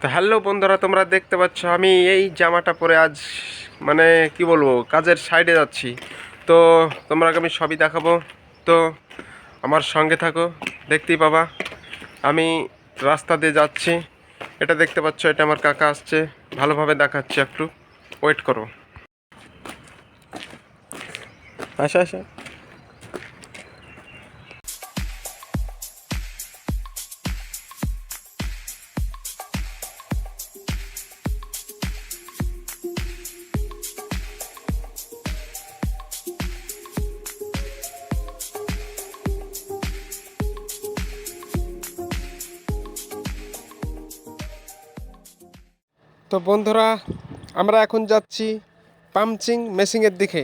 তো হ্যালো বন্ধুরা, তোমরা দেখতে পাচ্ছ আমি এই জামাটা পরে আজ মানে কি বলবো কাজের সাইডে যাচ্ছি। তো তোমরা আমি সবই দেখাবো। তো আমার সঙ্গে থাকো, দেখতেই পাবা। আমি রাস্তা দিয়ে যাচ্ছি, এটা দেখতে পাচ্ছ, এটা আমার কাকা আসছে, ভালোভাবে দেখাচ্ছি, একটু ওয়েট করো। আচ্ছা আচ্ছা। তো বন্ধুরা, আমরা এখন যাচ্ছি পাম্পচিং মেশিনের দিকে।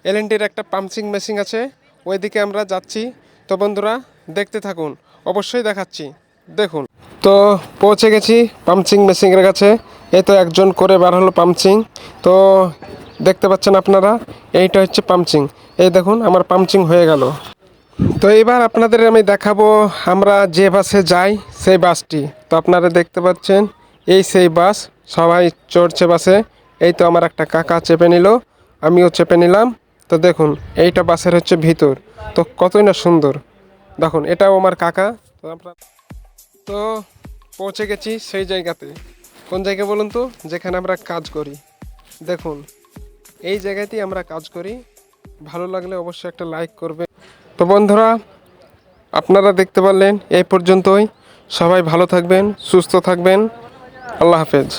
এলএনটির একটা পাম্পচিং মেশিন আছে, ওই দিকে আমরা যাচ্ছি। তো বন্ধুরা দেখতে থাকুন, অবশ্যই দেখাচ্ছি, দেখুন। তো পৌঁছে গেছি পাম্পচিং মেশিনের কাছে। এই তো একজন করে বার হলো পাম্পচিং। তো দেখতে পাচ্ছেন আপনারা, এইটা হচ্ছে পাম্পচিং। এই দেখুন আমার পাম্পচিং হয়ে গেল। তো এবার আপনাদের আমি দেখাবো আমরা যে বাসে যাই সেই বাসটি। তো আপনারা দেখতে পাচ্ছেন এই সেই বাস, সবাই চড়ছে বাসে। এই তো আমার একটা কাকা চেপে নিল, আমিও চেপে নিলাম। তো দেখুন এইটা বাসের হচ্ছে ভিতর, তো কতই না সুন্দর। দেখুন এটাও আমার কাকা। তো আমরা তো পৌঁছে গেছি সেই জায়গাতে। কোন জায়গা বলুন তো? যেখানে আমরা কাজ করি। দেখুন এই জায়গাতেই আমরা কাজ করি। ভালো লাগলে অবশ্যই একটা লাইক করবে। তো বন্ধুরা, আপনারা দেখতে পারলেন এই পর্যন্তই। সবাই ভালো থাকবেন, সুস্থ থাকবেন। আল্লাহ হাফেজ।